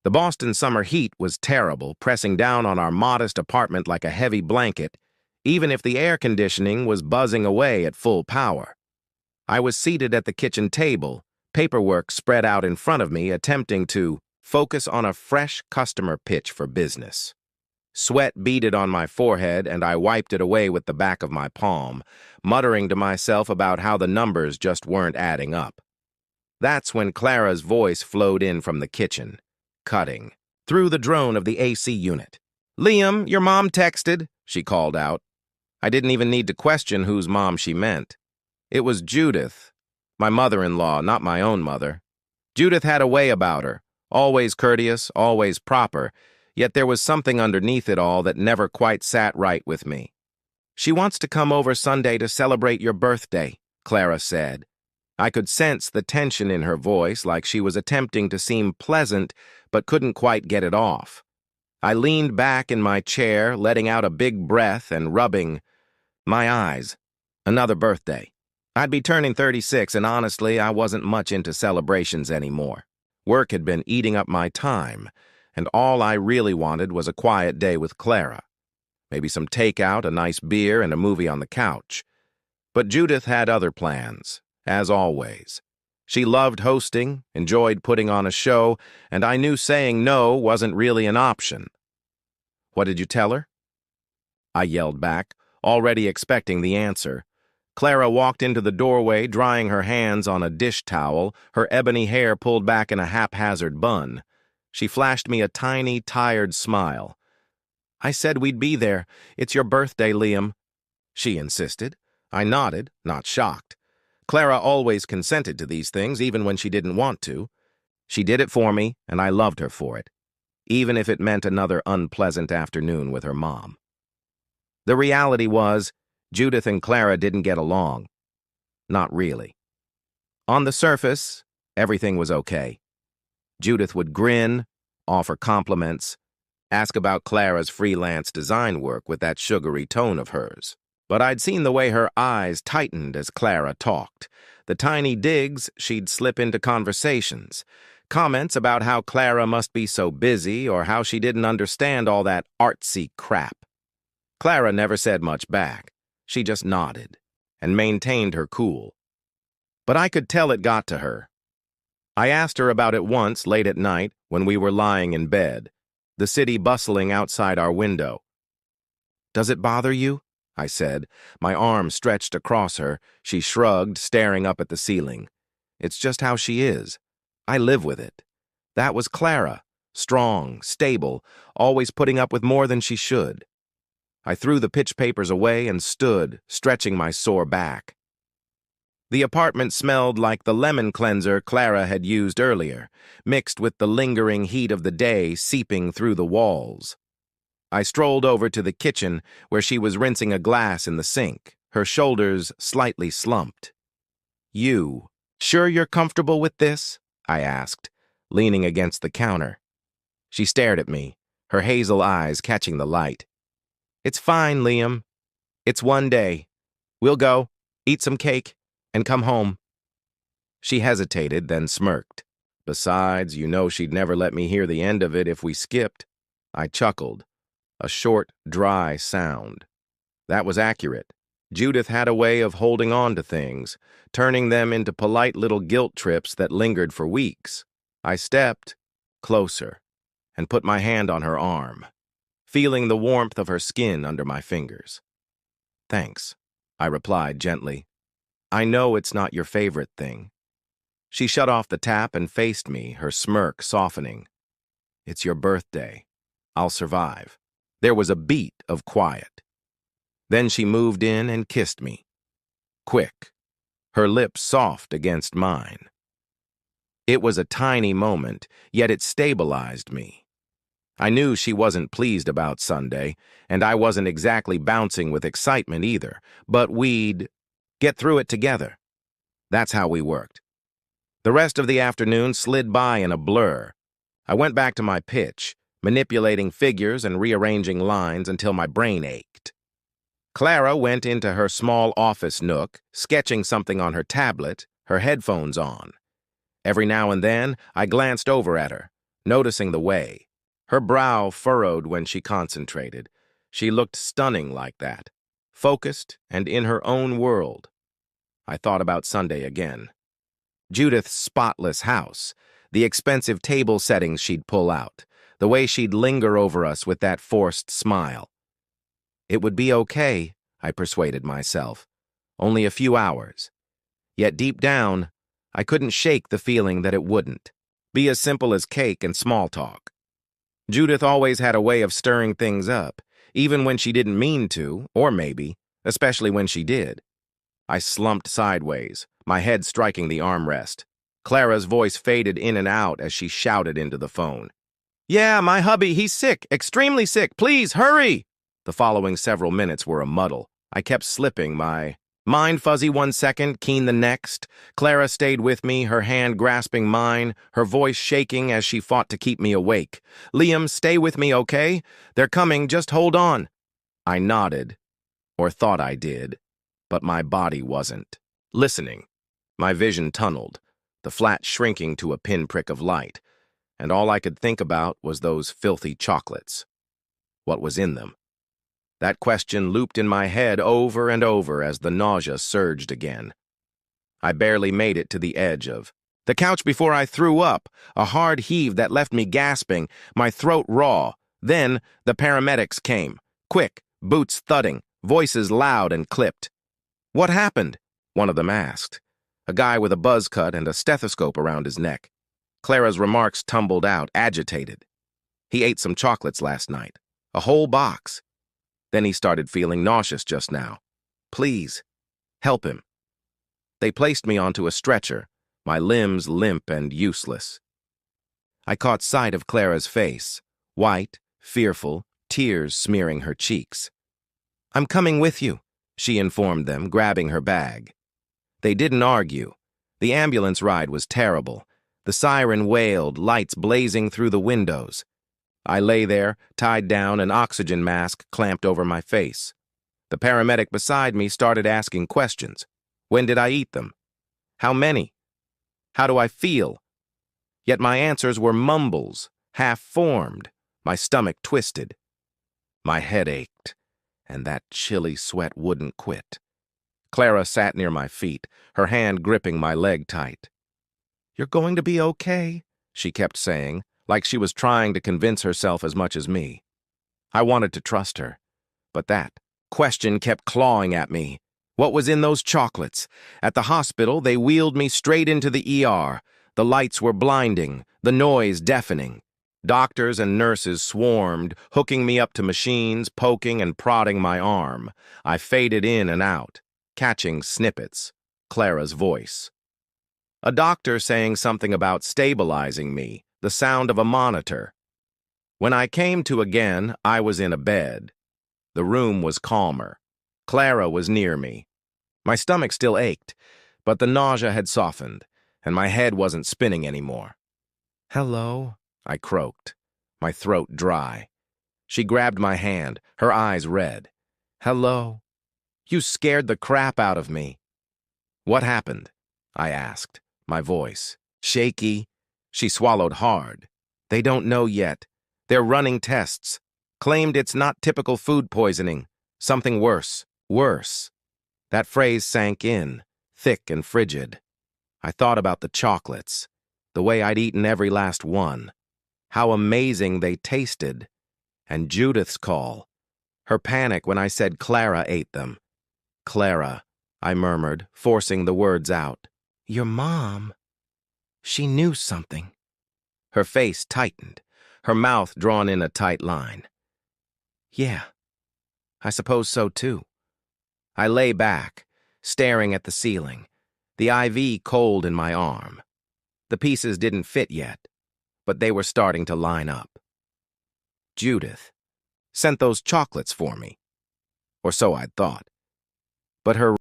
The Boston summer heat was terrible, pressing down on our modest apartment like a heavy blanket, even if the air conditioning was buzzing away at full power. I was seated at the kitchen table, paperwork spread out in front of me, attempting to focus on a fresh customer pitch for business. Sweat beaded on my forehead, and I wiped it away with the back of my palm, muttering to myself about how the numbers just weren't adding up. That's when Clara's voice flowed in from the kitchen, cutting through the drone of the AC unit. "Liam, your mom texted," she called out. I didn't even need to question whose mom she meant. It was Judith, my mother-in-law, not my own mother. Judith had a way about her, always courteous, always proper, yet there was something underneath it all that never quite sat right with me. "She wants to come over Sunday to celebrate your birthday," Clara said. I could sense the tension in her voice, like she was attempting to seem pleasant but couldn't quite get it off. I leaned back in my chair, letting out a big breath and rubbing my eyes. Another birthday. I'd be turning 36, and honestly, I wasn't much into celebrations anymore. Work had been eating up my time, and all I really wanted was a quiet day with Clara. Maybe some takeout, a nice beer, and a movie on the couch. But Judith had other plans, as always. She loved hosting, enjoyed putting on a show, and I knew saying no wasn't really an option. "What did you tell her?" I yelled back, already expecting the answer. Clara walked into the doorway, drying her hands on a dish towel, her ebony hair pulled back in a haphazard bun. She flashed me a tiny, tired smile. "I said we'd be there. It's your birthday, Liam," she insisted. I nodded, not shocked. Clara always consented to these things, even when she didn't want to. She did it for me, and I loved her for it, even if it meant another unpleasant afternoon with her mom. The reality was, Judith and Clara didn't get along. Not really. On the surface, everything was okay. Judith would grin, offer compliments, ask about Clara's freelance design work with that sugary tone of hers. But I'd seen the way her eyes tightened as Clara talked, the tiny digs she'd slip into conversations, comments about how Clara must be so busy or how she didn't understand all that artsy crap. Clara never said much back. She just nodded and maintained her cool. But I could tell it got to her. I asked her about it once late at night when we were lying in bed, the city bustling outside our window. "Does it bother you?" I said, my arm stretched across her. She shrugged, staring up at the ceiling. "It's just how she is. I live with it." That was Clara, strong, stable, always putting up with more than she should. I threw the pitch papers away and stood, stretching my sore back. The apartment smelled like the lemon cleanser Clara had used earlier, mixed with the lingering heat of the day seeping through the walls. I strolled over to the kitchen where she was rinsing a glass in the sink, her shoulders slightly slumped. "You sure you're comfortable with this?" I asked, leaning against the counter. She stared at me, her hazel eyes catching the light. "It's fine, Liam. It's one day. We'll go, eat some cake, and come home." She hesitated, then smirked. "Besides, you know she'd never let me hear the end of it if we skipped." I chuckled. A short, dry sound. That was accurate. Judith had a way of holding on to things, turning them into polite little guilt trips that lingered for weeks. I stepped closer and put my hand on her arm, feeling the warmth of her skin under my fingers. "Thanks," I replied gently. "I know it's not your favorite thing." She shut off the tap and faced me, her smirk softening. "It's your birthday. I'll survive." There was a beat of quiet. Then she moved in and kissed me. Quick, her lips soft against mine. It was a tiny moment, yet it stabilized me. I knew she wasn't pleased about Sunday, and I wasn't exactly bouncing with excitement either, but we'd get through it together. That's how we worked. The rest of the afternoon slid by in a blur. I went back to my pitch, manipulating figures and rearranging lines until my brain ached. Clara went into her small office nook, sketching something on her tablet, her headphones on. Every now and then, I glanced over at her, noticing the way. Her brow furrowed when she concentrated. She looked stunning like that, focused and in her own world. I thought about Sunday again. Judith's spotless house, the expensive table settings she'd pull out, the way she'd linger over us with that forced smile. It would be okay, I persuaded myself. Only a few hours. Yet deep down, I couldn't shake the feeling that it wouldn't. Be as simple as cake and small talk. Judith always had a way of stirring things up, even when she didn't mean to, or maybe, especially when she did. I slumped sideways, my head striking the armrest. Clara's voice faded in and out as she shouted into the phone. "Yeah, my hubby, he's sick, extremely sick. Please, hurry!" The following several minutes were a muddle. I kept slipping, my mind fuzzy 1 second, keen the next. Clara stayed with me, her hand grasping mine, her voice shaking as she fought to keep me awake. "Liam, stay with me, okay? They're coming, just hold on." I nodded, or thought I did, but my body wasn't. Listening. My vision tunneled, the flat shrinking to a pinprick of light, and all I could think about was those filthy chocolates. What was in them? That question looped in my head over and over as the nausea surged again. I barely made it to the edge of the couch before I threw up, a hard heave that left me gasping, my throat raw. Then the paramedics came, quick, boots thudding, voices loud and clipped. "What happened?" one of them asked, a guy with a buzz cut and a stethoscope around his neck. Clara's remarks tumbled out, agitated. "He ate some chocolates last night, a whole box. Then he started feeling nauseous just now. Please, help him." They placed me onto a stretcher, my limbs limp and useless. I caught sight of Clara's face, white, fearful, tears smearing her cheeks. "I'm coming with you," she informed them, grabbing her bag. They didn't argue. The ambulance ride was terrible. The siren wailed, lights blazing through the windows. I lay there, tied down, an oxygen mask clamped over my face. The paramedic beside me started asking questions. When did I eat them? How many? How do I feel? Yet my answers were mumbles, half-formed, my stomach twisted. My head ached, and that chilly sweat wouldn't quit. Clara sat near my feet, her hand gripping my leg tight. "You're going to be okay," she kept saying, like she was trying to convince herself as much as me. I wanted to trust her, but that question kept clawing at me. What was in those chocolates? At the hospital, they wheeled me straight into the ER. The lights were blinding, the noise deafening. Doctors and nurses swarmed, hooking me up to machines, poking and prodding my arm. I faded in and out, catching snippets. Clara's voice. A doctor saying something about stabilizing me, the sound of a monitor. When I came to again, I was in a bed. The room was calmer. Clara was near me. My stomach still ached, but the nausea had softened, and my head wasn't spinning anymore. "Hello," I croaked, my throat dry. She grabbed my hand, her eyes red. "Hello. You scared the crap out of me." "What happened?" I asked, my voice shaky. She swallowed hard. "They don't know yet. They're running tests. Claimed it's not typical food poisoning. Something worse. Worse." That phrase sank in, thick and frigid. I thought about the chocolates, the way I'd eaten every last one, how amazing they tasted, and Judith's call, her panic when I said Clara ate them. "Clara," I murmured, forcing the words out. "Your mom. She knew something." Her face tightened, her mouth drawn in a tight line. "Yeah, I suppose so too." I lay back, staring at the ceiling, the IV cold in my arm. The pieces didn't fit yet, but they were starting to line up. Judith sent those chocolates for me, or so I'd thought. But her